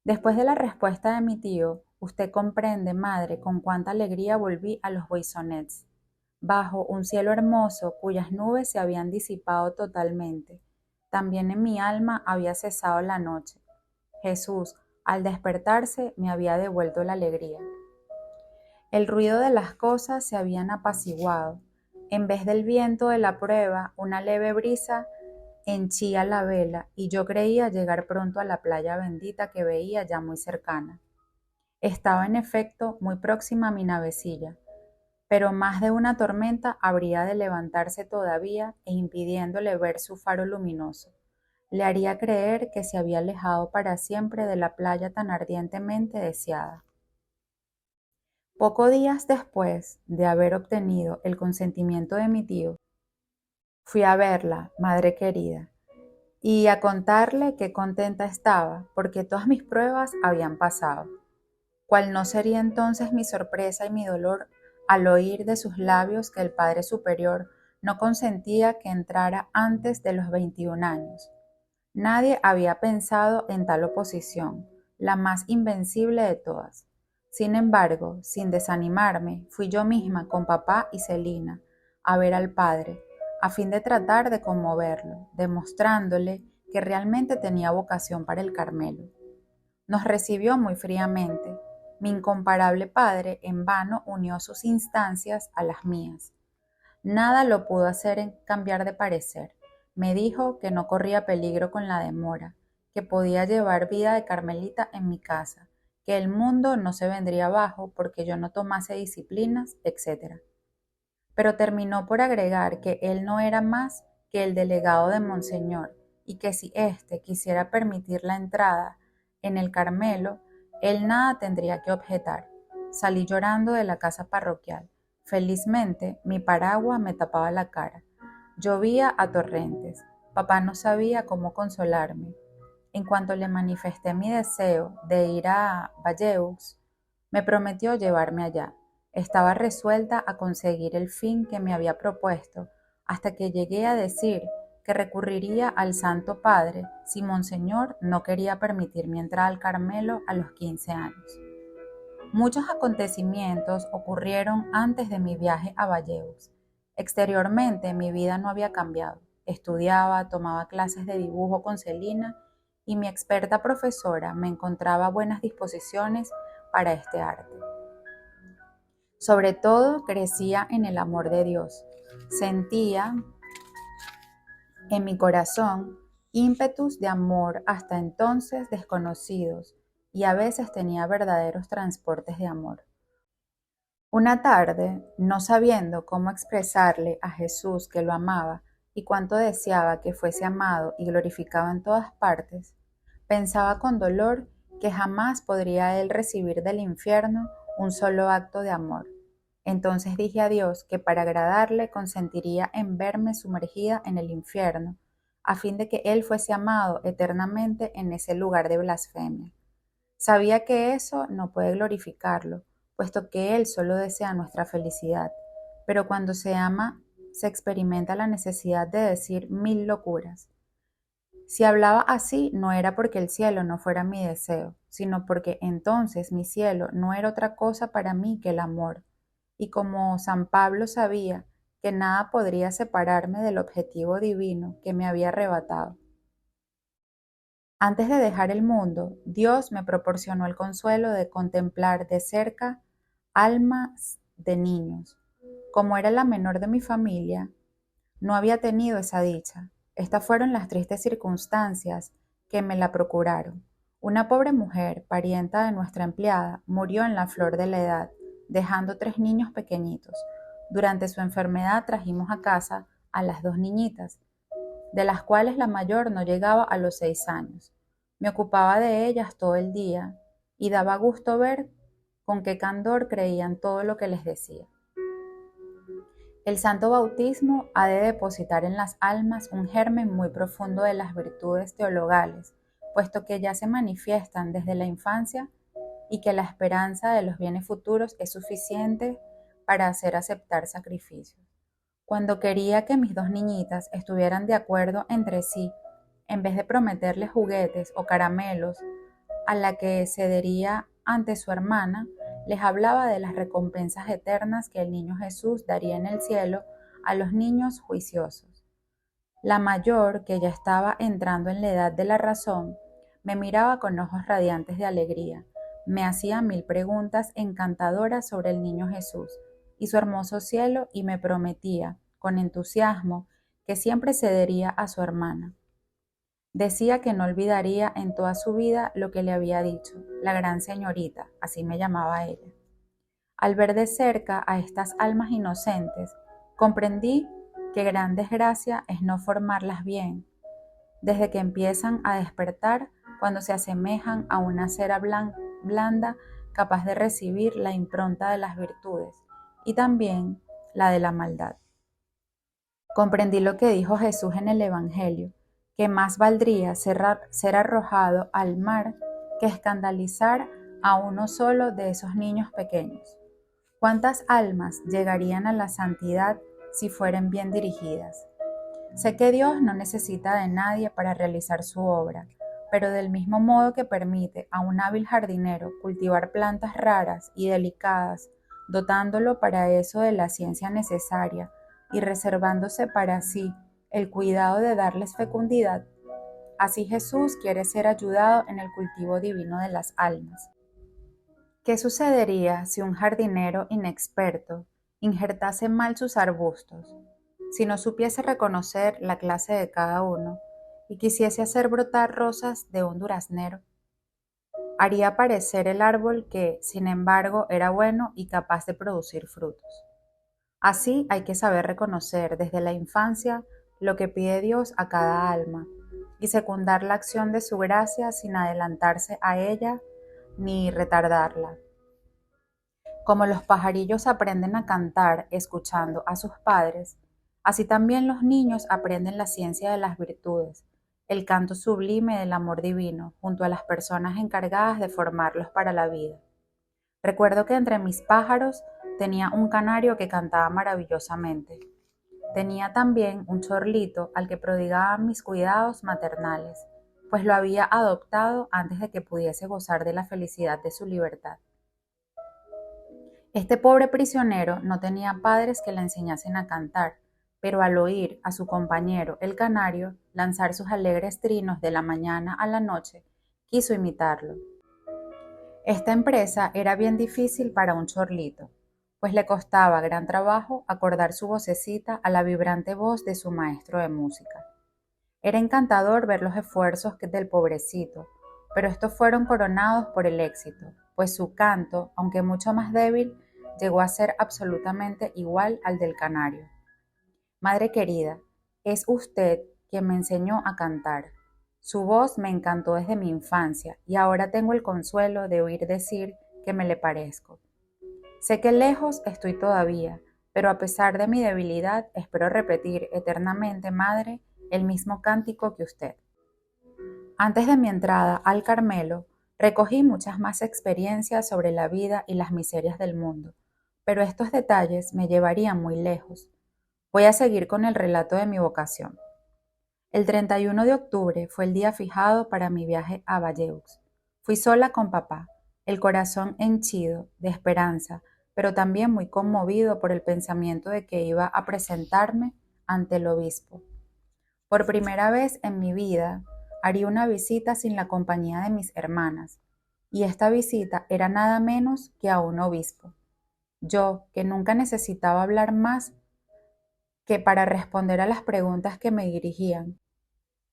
Después de la respuesta de mi tío, usted comprende, madre, con cuánta alegría volví a los Buissonets, bajo un cielo hermoso cuyas nubes se habían disipado totalmente. También en mi alma había cesado la noche. Jesús, al despertarse, me había devuelto la alegría. El ruido de las cosas se habían apaciguado. En vez del viento de la prueba, una leve brisa henchía la vela y yo creía llegar pronto a la playa bendita que veía ya muy cercana. Estaba en efecto muy próxima a mi navecilla, pero más de una tormenta habría de levantarse todavía e impidiéndole ver su faro luminoso. Le haría creer que se había alejado para siempre de la playa tan ardientemente deseada. Pocos días después de haber obtenido el consentimiento de mi tío, fui a verla, madre querida, y a contarle qué contenta estaba, porque todas mis pruebas habían pasado. ¿Cuál no sería entonces mi sorpresa y mi dolor al oír de sus labios que el Padre Superior no consentía que entrara antes de los 21 años? Nadie había pensado en tal oposición, la más invencible de todas. Sin embargo, sin desanimarme, fui yo misma con papá y Celina a ver al padre, a fin de tratar de conmoverlo, demostrándole que realmente tenía vocación para el Carmelo. Nos recibió muy fríamente. Mi incomparable padre en vano unió sus instancias a las mías. Nada lo pudo hacer en cambiar de parecer. Me dijo que no corría peligro con la demora, que podía llevar vida de carmelita en mi casa, que el mundo no se vendría abajo porque yo no tomase disciplinas, etc. Pero terminó por agregar que él no era más que el delegado de Monseñor y que si éste quisiera permitir la entrada en el Carmelo, él nada tendría que objetar. Salí llorando de la casa parroquial. Felizmente, mi paraguas me tapaba la cara. Llovía a torrentes. Papá no sabía cómo consolarme. En cuanto le manifesté mi deseo de ir a Valleux, me prometió llevarme allá. Estaba resuelta a conseguir el fin que me había propuesto, hasta que llegué a decir que recurriría al Santo Padre si Monseñor no quería permitir mi entrada al Carmelo a los 15 años. Muchos acontecimientos ocurrieron antes de mi viaje a Valleux. Exteriormente mi vida no había cambiado. Estudiaba, tomaba clases de dibujo con Celina y mi experta profesora me encontraba buenas disposiciones para este arte. Sobre todo, crecía en el amor de Dios. Sentía en mi corazón ímpetus de amor hasta entonces desconocidos y a veces tenía verdaderos transportes de amor. Una tarde, no sabiendo cómo expresarle a Jesús que lo amaba y cuánto deseaba que fuese amado y glorificado en todas partes, pensaba con dolor que jamás podría él recibir del infierno un solo acto de amor. Entonces dije a Dios que para agradarle consentiría en verme sumergida en el infierno, a fin de que él fuese amado eternamente en ese lugar de blasfemia. Sabía que eso no puede glorificarlo, puesto que Él solo desea nuestra felicidad, pero cuando se ama, se experimenta la necesidad de decir 1000 locuras. Si hablaba así, no era porque el cielo no fuera mi deseo, sino porque entonces mi cielo no era otra cosa para mí que el amor. Y como San Pablo sabía que nada podría separarme del objetivo divino que me había arrebatado. Antes de dejar el mundo, Dios me proporcionó el consuelo de contemplar de cerca almas de niños. Como era la menor de mi familia, no había tenido esa dicha. Estas fueron las tristes circunstancias que me la procuraron. Una pobre mujer, parienta de nuestra empleada, murió en la flor de la edad, dejando 3 niños pequeñitos. Durante su enfermedad trajimos a casa a las 2 niñitas, de las cuales la mayor no llegaba a los 6 años. Me ocupaba de ellas todo el día y daba gusto ver con qué candor creían todo lo que les decía. El santo bautismo ha de depositar en las almas un germen muy profundo de las virtudes teologales, puesto que ya se manifiestan desde la infancia y que la esperanza de los bienes futuros es suficiente para hacer aceptar sacrificios. Cuando quería que mis 2 niñitas estuvieran de acuerdo entre sí, en vez de prometerles juguetes o caramelos a la que cedería ante su hermana, les hablaba de las recompensas eternas que el niño Jesús daría en el cielo a los niños juiciosos. La mayor, que ya estaba entrando en la edad de la razón, me miraba con ojos radiantes de alegría, me hacía 1000 preguntas encantadoras sobre el niño Jesús y su hermoso cielo y me prometía, con entusiasmo, que siempre cedería a su hermana. Decía que no olvidaría en toda su vida lo que le había dicho, la gran señorita, así me llamaba ella. Al ver de cerca a estas almas inocentes, comprendí que gran desgracia es no formarlas bien, desde que empiezan a despertar cuando se asemejan a una cera blanda capaz de recibir la impronta de las virtudes y también la de la maldad. Comprendí lo que dijo Jesús en el Evangelio, que más valdría ser arrojado al mar que escandalizar a uno solo de esos niños pequeños. ¿Cuántas almas llegarían a la santidad si fueran bien dirigidas? Sé que Dios no necesita de nadie para realizar su obra, pero del mismo modo que permite a un hábil jardinero cultivar plantas raras y delicadas, dotándolo para eso de la ciencia necesaria y reservándose para sí el cuidado de darles fecundidad, así Jesús quiere ser ayudado en el cultivo divino de las almas. ¿Qué sucedería si un jardinero inexperto injertase mal sus arbustos, si no supiese reconocer la clase de cada uno y quisiese hacer brotar rosas de un duraznero? Haría aparecer el árbol que, sin embargo, era bueno y capaz de producir frutos. Así hay que saber reconocer desde la infancia lo que pide Dios a cada alma y secundar la acción de su gracia sin adelantarse a ella ni retardarla. Como los pajarillos aprenden a cantar escuchando a sus padres, así también los niños aprenden la ciencia de las virtudes, el canto sublime del amor divino, junto a las personas encargadas de formarlos para la vida. Recuerdo que entre mis pájaros tenía un canario que cantaba maravillosamente. Tenía también un chorlito al que prodigaba mis cuidados maternales, pues lo había adoptado antes de que pudiese gozar de la felicidad de su libertad. Este pobre prisionero no tenía padres que le enseñasen a cantar, pero al oír a su compañero el canario lanzar sus alegres trinos de la mañana a la noche, quiso imitarlo. Esta empresa era bien difícil para un chorlito, pues le costaba gran trabajo acordar su vocecita a la vibrante voz de su maestro de música. Era encantador ver los esfuerzos del pobrecito, pero estos fueron coronados por el éxito, pues su canto, aunque mucho más débil, llegó a ser absolutamente igual al del canario. Madre querida, es usted quien me enseñó a cantar. Su voz me encantó desde mi infancia y ahora tengo el consuelo de oír decir que me le parezco. Sé que lejos estoy todavía, pero a pesar de mi debilidad espero repetir eternamente, madre, el mismo cántico que usted. Antes de mi entrada al Carmelo, recogí muchas más experiencias sobre la vida y las miserias del mundo, pero estos detalles me llevarían muy lejos. Voy a seguir con el relato de mi vocación. El 31 de octubre fue el día fijado para mi viaje a Valleux. Fui sola con papá, el corazón henchido de esperanza, pero también muy conmovido por el pensamiento de que iba a presentarme ante el obispo. Por primera vez en mi vida, haría una visita sin la compañía de mis hermanas, y esta visita era nada menos que a un obispo. Yo, que nunca necesitaba hablar más que para responder a las preguntas que me dirigían,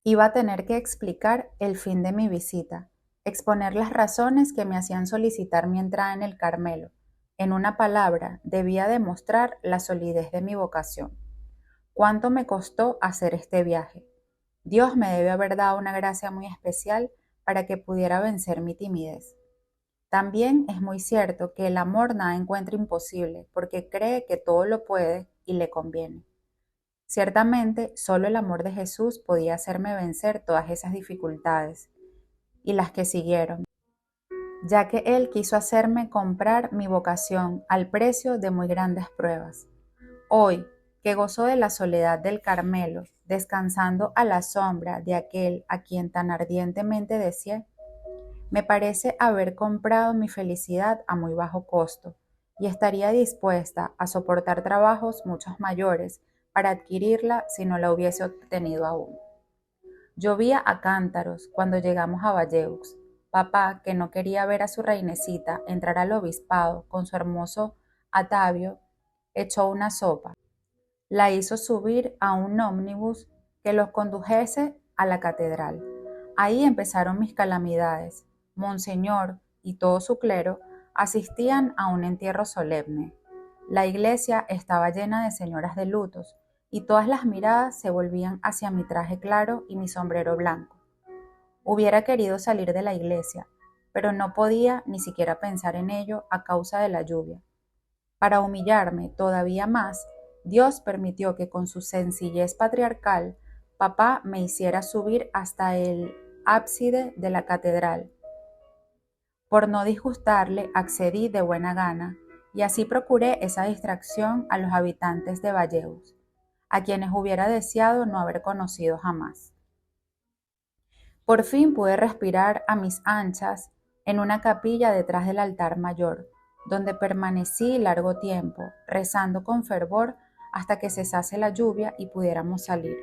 iba a tener que explicar el fin de mi visita, exponer las razones que me hacían solicitar mi entrada en el Carmelo. En una palabra, debía demostrar la solidez de mi vocación. ¿Cuánto me costó hacer este viaje? Dios me debe haber dado una gracia muy especial para que pudiera vencer mi timidez. También es muy cierto que el amor nada encuentra imposible, porque cree que todo lo puede y le conviene. Ciertamente, solo el amor de Jesús podía hacerme vencer todas esas dificultades y las que siguieron, ya que Él quiso hacerme comprar mi vocación al precio de muy grandes pruebas. Hoy, que gozo de la soledad del Carmelo, descansando a la sombra de aquel a quien tan ardientemente deseé, me parece haber comprado mi felicidad a muy bajo costo y estaría dispuesta a soportar trabajos muchos mayores para adquirirla si no la hubiese obtenido aún. Llovía a cántaros cuando llegamos a Valleux. Papá, que no quería ver a su reinecita entrar al obispado con su hermoso atavio, echó una sopa. La hizo subir a un ómnibus que los condujese a la catedral. Ahí empezaron mis calamidades. Monseñor y todo su clero asistían a un entierro solemne. La iglesia estaba llena de señoras de lutos y todas las miradas se volvían hacia mi traje claro y mi sombrero blanco. Hubiera querido salir de la iglesia, pero no podía ni siquiera pensar en ello a causa de la lluvia. Para humillarme todavía más, Dios permitió que con su sencillez patriarcal, papá me hiciera subir hasta el ábside de la catedral. Por no disgustarle, accedí de buena gana, y así procuré esa distracción a los habitantes de Valleux, a quienes hubiera deseado no haber conocido jamás. Por fin pude respirar a mis anchas en una capilla detrás del altar mayor, donde permanecí largo tiempo, rezando con fervor hasta que cesase la lluvia y pudiéramos salir.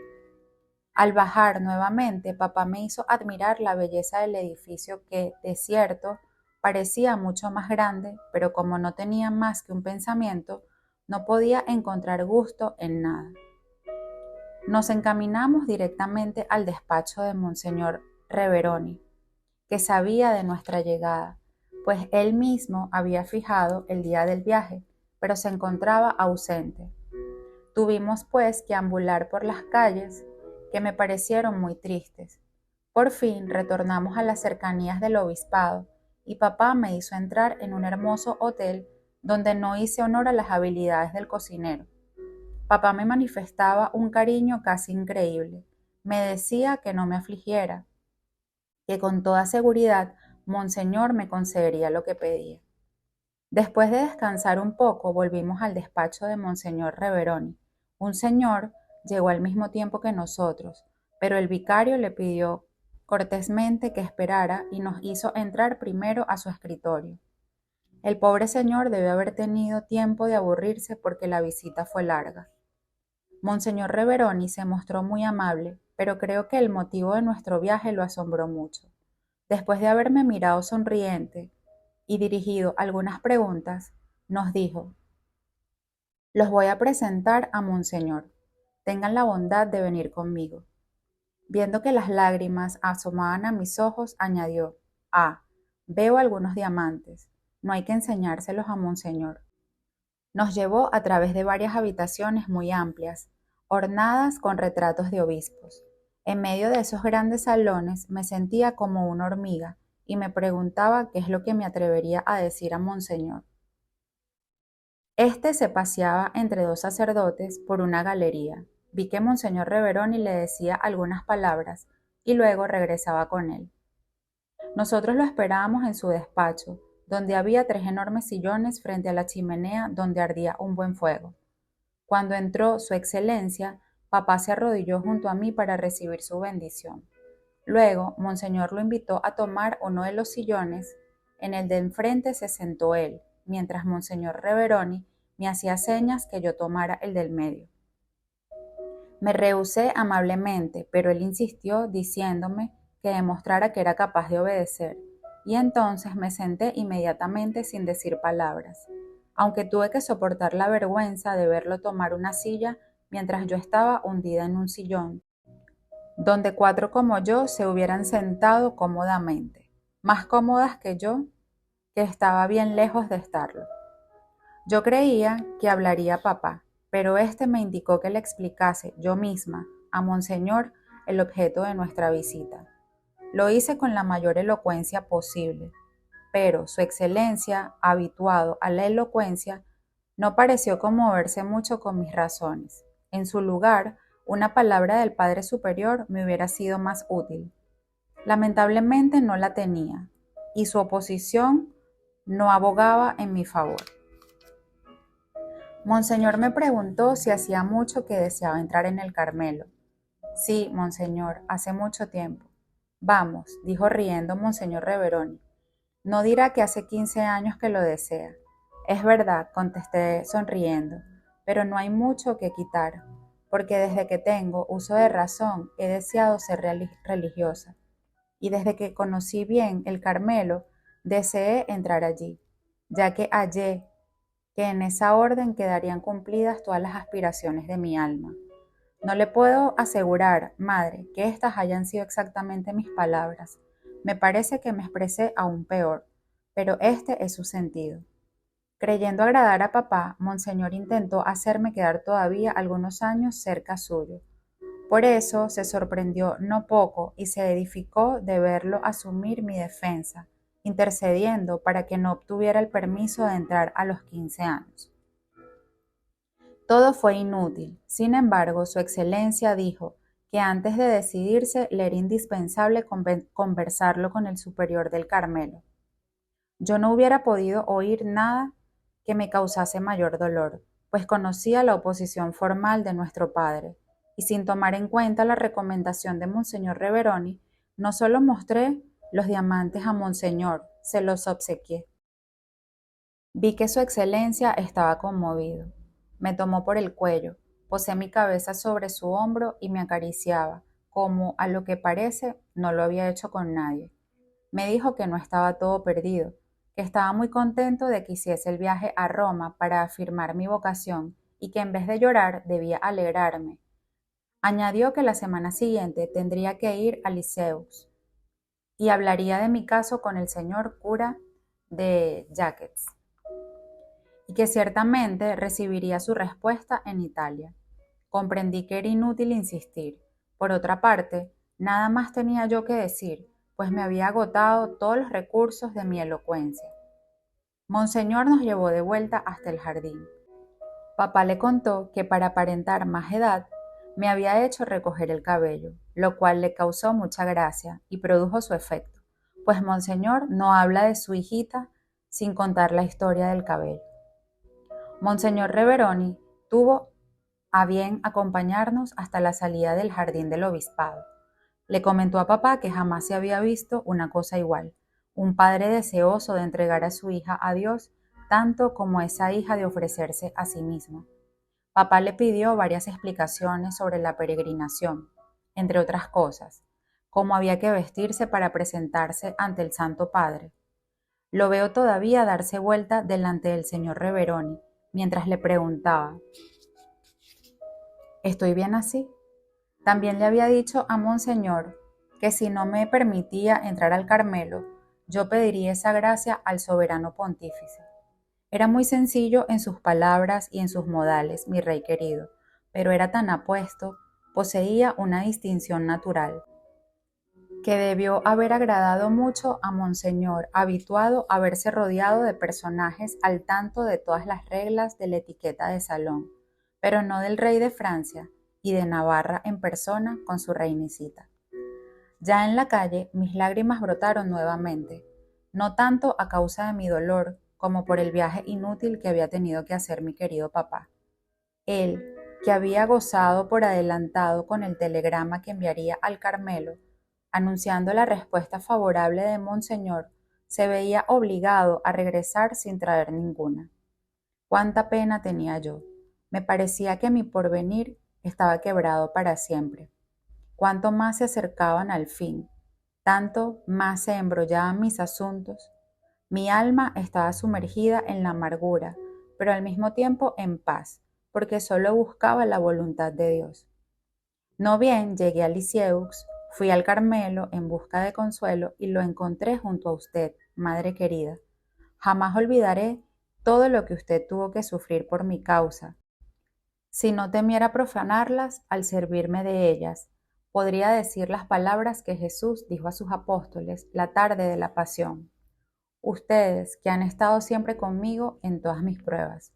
Al bajar nuevamente, papá me hizo admirar la belleza del edificio que, de cierto, parecía mucho más grande, pero como no tenía más que un pensamiento, no podía encontrar gusto en nada. Nos encaminamos directamente al despacho de Monseñor Reveroni, que sabía de nuestra llegada, pues él mismo había fijado el día del viaje, pero se encontraba ausente. Tuvimos pues que ambular por las calles, que me parecieron muy tristes. Por fin retornamos a las cercanías del obispado y papá me hizo entrar en un hermoso hotel donde no hice honor a las habilidades del cocinero. Papá me manifestaba un cariño casi increíble. Me decía que no me afligiera, que con toda seguridad Monseñor me concedería lo que pedía. Después de descansar un poco, volvimos al despacho de Monseñor Reveroni. Un señor llegó al mismo tiempo que nosotros, pero el vicario le pidió cortésmente que esperara y nos hizo entrar primero a su escritorio. El pobre señor debió haber tenido tiempo de aburrirse porque la visita fue larga. Monseñor Reveroni se mostró muy amable, pero creo que el motivo de nuestro viaje lo asombró mucho. Después de haberme mirado sonriente y dirigido algunas preguntas, nos dijo: «Los voy a presentar a Monseñor. Tengan la bondad de venir conmigo». Viendo que las lágrimas asomaban a mis ojos, añadió: «Ah, veo algunos diamantes. No hay que enseñárselos a Monseñor». Nos llevó a través de varias habitaciones muy amplias, ornadas con retratos de obispos. En medio de esos grandes salones me sentía como una hormiga y me preguntaba qué es lo que me atrevería a decir a Monseñor. Este se paseaba entre dos sacerdotes por una galería. Vi que Monseñor Reveroni le decía algunas palabras y luego regresaba con él. Nosotros lo esperábamos en su despacho, donde había 3 enormes sillones frente a la chimenea donde ardía un buen fuego. Cuando entró su excelencia, papá se arrodilló junto a mí para recibir su bendición. Luego, Monseñor lo invitó a tomar uno de los sillones. En el de enfrente se sentó él, mientras Monseñor Reveroni me hacía señas que yo tomara el del medio. Me rehusé amablemente, pero él insistió diciéndome que demostrara que era capaz de obedecer, y entonces me senté inmediatamente sin decir palabras, aunque tuve que soportar la vergüenza de verlo tomar una silla mientras yo estaba hundida en un sillón, donde 4 como yo se hubieran sentado cómodamente, más cómodas que yo, que estaba bien lejos de estarlo. Yo creía que hablaría papá, pero éste me indicó que le explicase yo misma a Monseñor el objeto de nuestra visita. Lo hice con la mayor elocuencia posible, pero su excelencia, habituado a la elocuencia, no pareció conmoverse mucho con mis razones. En su lugar, una palabra del Padre Superior me hubiera sido más útil. Lamentablemente no la tenía, y su oposición no abogaba en mi favor. Monseñor me preguntó si hacía mucho que deseaba entrar en el Carmelo. Sí, Monseñor, hace mucho tiempo. Vamos, dijo riendo Monseñor Reveroni. No dirá que hace 15 años que lo desea. Es verdad, contesté sonriendo, pero no hay mucho que quitar, porque desde que tengo uso de razón he deseado ser religiosa, y desde que conocí bien el Carmelo deseé entrar allí, ya que hallé que en esa orden quedarían cumplidas todas las aspiraciones de mi alma. No le puedo asegurar, madre, que estas hayan sido exactamente mis palabras. Me parece que me expresé aún peor, pero este es su sentido. Creyendo agradar a papá, Monseñor intentó hacerme quedar todavía algunos años cerca suyo. Por eso se sorprendió no poco y se edificó de verlo asumir mi defensa, intercediendo para que no obtuviera el permiso de entrar a los 15 años. Todo fue inútil. Sin embargo, su excelencia dijo que antes de decidirse le era indispensable conversarlo con el superior del Carmelo. Yo no hubiera podido oír nada que me causase mayor dolor, pues conocía la oposición formal de nuestro padre, y sin tomar en cuenta la recomendación de Monseñor Reveroni, no solo mostré los diamantes a Monseñor, se los obsequié. Vi que su excelencia estaba conmovido. Me tomó por el cuello, posé mi cabeza sobre su hombro y me acariciaba, como a lo que parece no lo había hecho con nadie. Me dijo que no estaba todo perdido, que estaba muy contento de que hiciese el viaje a Roma para afirmar mi vocación y que en vez de llorar debía alegrarme. Añadió que la semana siguiente tendría que ir a Liceus y hablaría de mi caso con el señor cura de Jacques y que ciertamente recibiría su respuesta en Italia. Comprendí que era inútil insistir. Por otra parte, nada más tenía yo que decir, pues me había agotado todos los recursos de mi elocuencia. Monseñor nos llevó de vuelta hasta el jardín. Papá le contó que para aparentar más edad me había hecho recoger el cabello, lo cual le causó mucha gracia y produjo su efecto, pues Monseñor no habla de su hijita sin contar la historia del cabello. Monseñor Reveroni tuvo a bien acompañarnos hasta la salida del jardín del obispado. Le comentó a papá que jamás se había visto una cosa igual, un padre deseoso de entregar a su hija a Dios tanto como esa hija de ofrecerse a sí misma. Papá le pidió varias explicaciones sobre la peregrinación, entre otras cosas, cómo había que vestirse para presentarse ante el Santo Padre. Lo veo todavía darse vuelta delante del señor Reveroni, mientras le preguntaba: ¿estoy bien así? También le había dicho a Monseñor que si no me permitía entrar al Carmelo, yo pediría esa gracia al soberano pontífice. Era muy sencillo en sus palabras y en sus modales, mi rey querido, pero era tan apuesto, poseía una distinción natural, que debió haber agradado mucho a Monseñor, habituado a verse rodeado de personajes al tanto de todas las reglas de la etiqueta de salón, pero no del rey de Francia y de Navarra en persona con su reinicita. Ya en la calle, mis lágrimas brotaron nuevamente, no tanto a causa de mi dolor, como por el viaje inútil que había tenido que hacer mi querido papá. Él, que había gozado por adelantado con el telegrama que enviaría al Carmelo, anunciando la respuesta favorable de Monseñor, se veía obligado a regresar sin traer ninguna. Cuánta pena tenía yo. Me parecía que mi porvenir estaba quebrado para siempre. Cuanto más se acercaban al fin, tanto más se embrollaban mis asuntos. Mi alma estaba sumergida en la amargura, pero al mismo tiempo en paz, porque solo buscaba la voluntad de Dios. No bien llegué a Lisieux, fui al Carmelo en busca de consuelo y lo encontré junto a usted, madre querida. Jamás olvidaré todo lo que usted tuvo que sufrir por mi causa. Si no temiera profanarlas al servirme de ellas, podría decir las palabras que Jesús dijo a sus apóstoles la tarde de la pasión. Ustedes que han estado siempre conmigo en todas mis pruebas.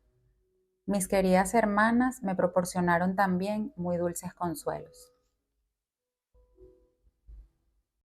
Mis queridas hermanas me proporcionaron también muy dulces consuelos.